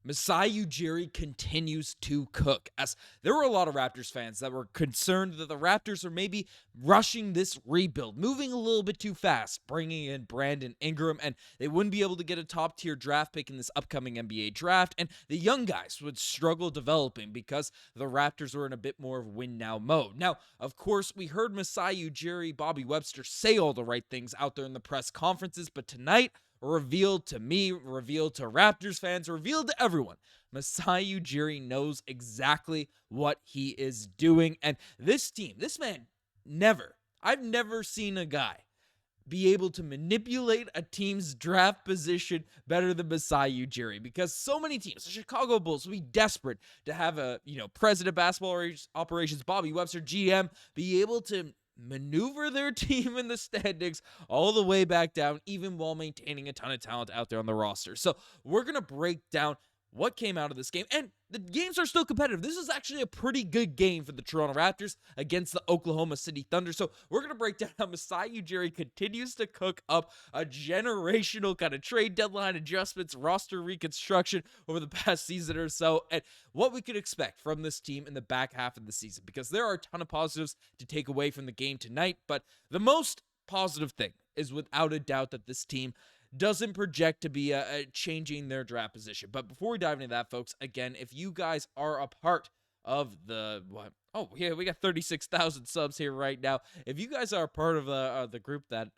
Masai Ujiri continues to cook, as there were a lot of Raptors fans that were concerned that the Raptors are maybe rushing this rebuild, moving a little bit too fast, bringing in Brandon Ingram, and they wouldn't be able to get a top-tier draft pick in this upcoming NBA draft, and the young guys would struggle developing because the Raptors were in a bit more of win-now mode. Now, of course, we heard Masai Ujiri, Bobby Webster say all the right things out there in the press conferences, but tonight, revealed to me, revealed to Raptors fans, revealed to everyone, Masai Ujiri knows exactly what he is doing. And this team, this man, I've never seen a guy be able to manipulate a team's draft position better than Masai Ujiri, because so many teams, the Chicago Bulls, will be desperate to have a, president of basketball operations, Bobby Webster, GM, be able to maneuver their team in the standings all the way back down, even while maintaining a ton of talent out there on the roster. So we're going to break down what came out of this game, and the games are still competitive. This is actually a pretty good game for the Toronto Raptors against the Oklahoma City Thunder. So we're going to break down how Masai Ujiri continues to cook up a generational kind of trade deadline adjustments, roster reconstruction over the past season or so, and what we could expect from this team in the back half of the season, because there are a ton of positives to take away from the game tonight. But the most positive thing is without a doubt that this team doesn't project to be changing their draft position. But before we dive into that, folks, again, if you guys are a part of the we got 36,000 subs here right now. If you guys are a part of the group that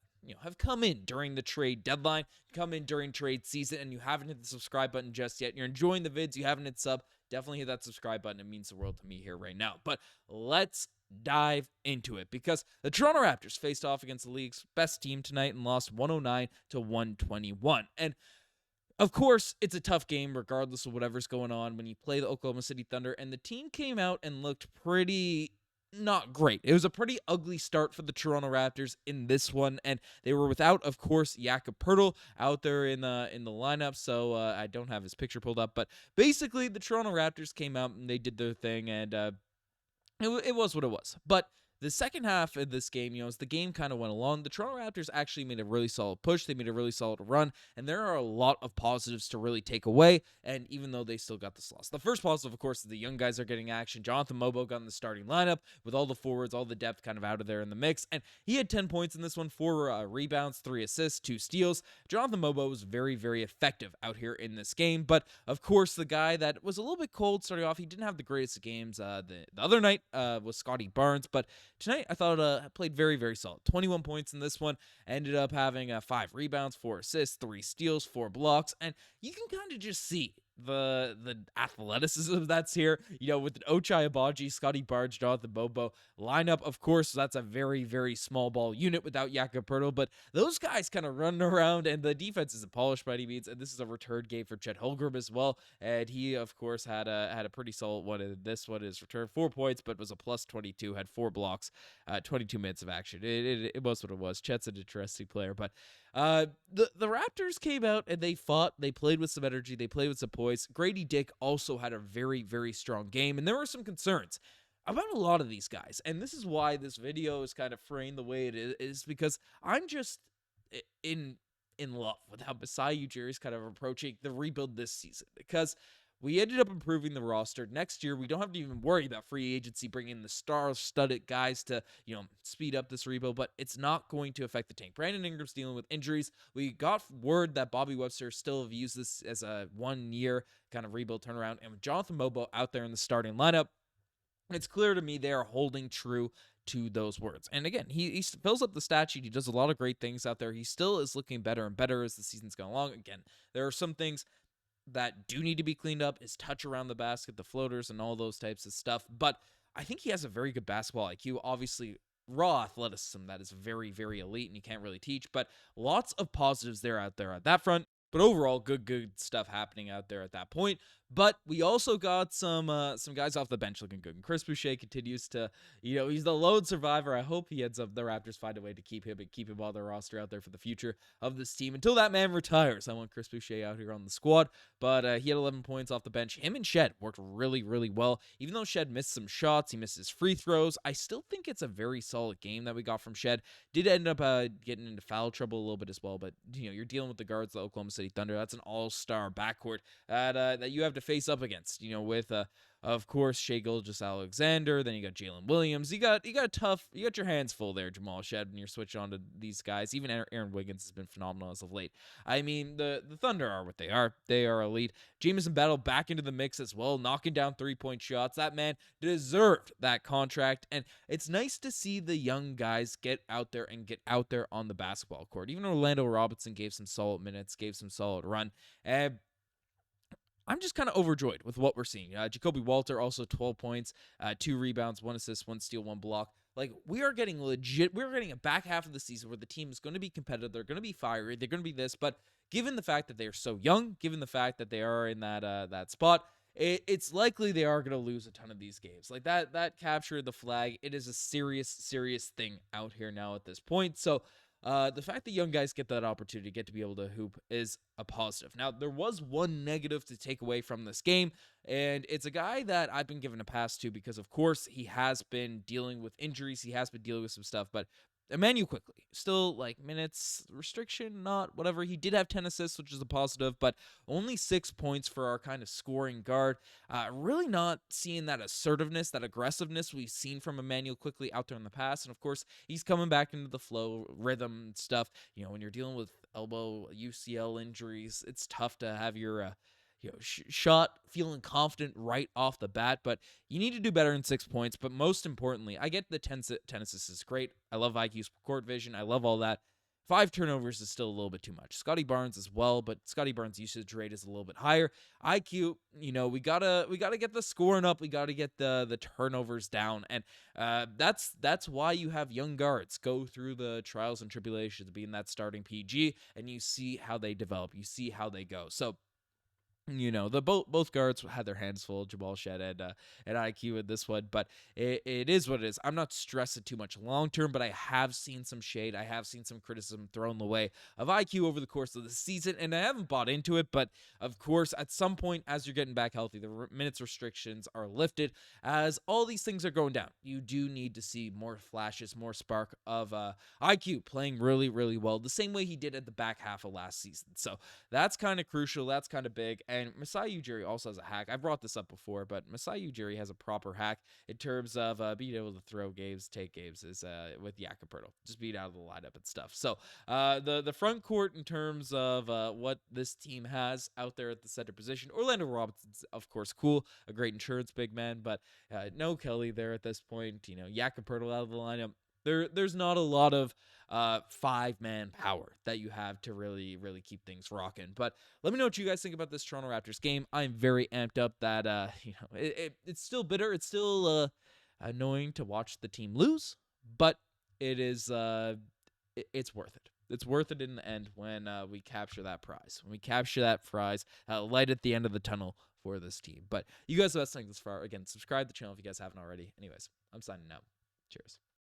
have come in during the trade deadline, come in during trade season, and you haven't hit the subscribe button just yet, and you're enjoying the vids, you haven't hit sub, definitely hit that subscribe button. It means the world to me here right now. But let's dive into it, because the Toronto Raptors faced off against the league's best team tonight and lost 109-121. And of course, it's a tough game regardless of whatever's going on when you play the Oklahoma City Thunder, and the team came out and looked pretty not great. It was a pretty ugly start for the Toronto Raptors in this one, and they were without, of course, Jakob Poeltl out there in the lineup, so I don't have his picture pulled up, but basically the Toronto Raptors came out and they did their thing, and it was what it was. But the second half of this game, as the game kind of went along, the Toronto Raptors actually made a really solid push. They made a really solid run, and there are a lot of positives to really take away, and even though they still got this loss. The first positive, of course, is the young guys are getting action. Jonathan Mobo got in the starting lineup with all the forwards, all the depth kind of out of there in the mix, and he had 10 points in this one, 4 rebounds, 3 assists, 2 steals. Jonathan Mobo was very, very effective out here in this game, but of course, the guy that was a little bit cold starting off, he didn't have the greatest of games the other night was Scottie Barnes, but tonight, I thought played very, very solid. 21 points in this one. Ended up having 5 rebounds, 4 assists, 3 steals, 4 blocks. And you can kind of just see the athleticism that's here, with an Ochai Agbaji, Scottie Barnes, Jonathan Bobo lineup. Of course, that's a very, very small ball unit without Jakob Poeltl, but those guys kind of running around, and the defense isn't polished by any means, and this is a return game for Chet Holmgren as well, and he, of course, had a pretty solid one, and this one is returned 4 points, but was a plus 22, had 4 blocks, 22 minutes of action. It was what it was. Chet's an interesting player, but the Raptors came out and they fought. They played with some energy. They played with some poise. Gradey Dick also had a very, very strong game, and there were some concerns about a lot of these guys. And this is why this video is kind of framed the way it is, because I'm just in love with how Masai Ujiri is kind of approaching the rebuild this season, because we ended up improving the roster. Next year, we don't have to even worry about free agency, bringing in the star-studded guys to, speed up this rebuild, but it's not going to affect the tank. Brandon Ingram's dealing with injuries. We got word that Bobby Webster still views this as a 1-year kind of rebuild turnaround, and with Jonathan Mobo out there in the starting lineup, it's clear to me they are holding true to those words. And again, he fills up the stat sheet. He does a lot of great things out there. He still is looking better and better as the season's gone along. Again, there are some things that do need to be cleaned up, his touch around the basket, the floaters, and all those types of stuff. But I think he has a very good basketball IQ. Obviously, raw athleticism that is very, very elite, and you can't really teach. But lots of positives out there at that front. But overall, good stuff happening out there at that point. But we also got some guys off the bench looking good. And Chris Boucher continues to, he's the lone survivor. I hope the Raptors find a way to keep him and keep him on their roster out there for the future of this team. Until that man retires, I want Chris Boucher out here on the squad. But he had 11 points off the bench. Him and Shead worked really, really well. Even though Shead missed some shots, he missed his free throws, I still think it's a very solid game that we got from Shead. Did end up getting into foul trouble a little bit as well. But, you're dealing with the guards, the Oklahoma City City Thunder. That's an all-star backcourt that you have to face up against. With of course, Shai Gilgeous-Alexander. Then you got Jalen Williams. You got your hands full there, Jamal Shead, when you're switching on to these guys. Even Aaron Wiggins has been phenomenal as of late. I mean, the Thunder are what they are. They are elite. Jamison Battle back into the mix as well, knocking down 3-point shots. That man deserved that contract, and it's nice to see the young guys get out there on the basketball court. Even Orlando Robinson gave some solid minutes, gave some solid run, and I'm just kind of overjoyed with what we're seeing. Jacoby Walter also 12 points, 2 rebounds, 1 assist, 1 steal, 1 block. Like, we're getting a back half of the season where the team is going to be competitive. They're going to be fiery. They're going to be this. But given the fact that they are so young, given the fact that they are in that spot, it's likely they are going to lose a ton of these games. Like, that capture of the flag, it is a serious thing out here now at this point. So, the fact that young guys get that opportunity, get to be able to hoop, is a positive. Now, there was one negative to take away from this game, and it's a guy that I've been given a pass to because, of course, he has been dealing with injuries. He has been dealing with some stuff, but Immanuel Quickley, still like minutes restriction, not whatever. He did have 10 assists, which is a positive, but only 6 points for our kind of scoring guard. Really not seeing that assertiveness, that aggressiveness we've seen from Immanuel Quickley out there in the past. And of course, he's coming back into the flow, rhythm stuff. When you're dealing with elbow, UCL injuries, it's tough to have your shot feeling confident right off the bat, but you need to do better in 6 points. But most importantly, I get the 10 assists is great. I love IQ's court vision. I love all that. 5 turnovers is still a little bit too much. Scottie Barnes as well, but Scottie Barnes' usage rate is a little bit higher. IQ, we gotta get the scoring up. We gotta get the turnovers down, and that's why you have young guards go through the trials and tribulations of being that starting PG, and you see how they develop. You see how they go. So, the both guards had their hands full, Jamal Shead and IQ in this one, but it is what it is. I'm not stressing too much long term, but I have seen some shade. I have seen some criticism thrown the way of IQ over the course of the season, and I haven't bought into it, but of course, at some point, as you're getting back healthy, the minutes restrictions are lifted. As all these things are going down, you do need to see more flashes, more spark of IQ playing really, really well, the same way he did at the back half of last season. So that's kind of crucial. That's kind of big. And Masai Ujiri also has a hack. I brought this up before, but Masai Ujiri has a proper hack in terms of being able to throw games, take games, is with Jakob Poeltl, just being out of the lineup and stuff. So the front court in terms of what this team has out there at the center position, Orlando Robinson's, of course, cool, a great insurance big man, but no Kelly there at this point. Jakob Poeltl out of the lineup. There's not a lot of 5-man power that you have to really, really keep things rocking. But let me know what you guys think about this Toronto Raptors game. I'm very amped up that, it's still bitter. It's still annoying to watch the team lose, but it is, it's worth it. It's worth it in the end when we capture that prize. When we capture that prize, light at the end of the tunnel for this team. But you guys have been listening this far. Again, subscribe to the channel if you guys haven't already. Anyways, I'm signing out. Cheers.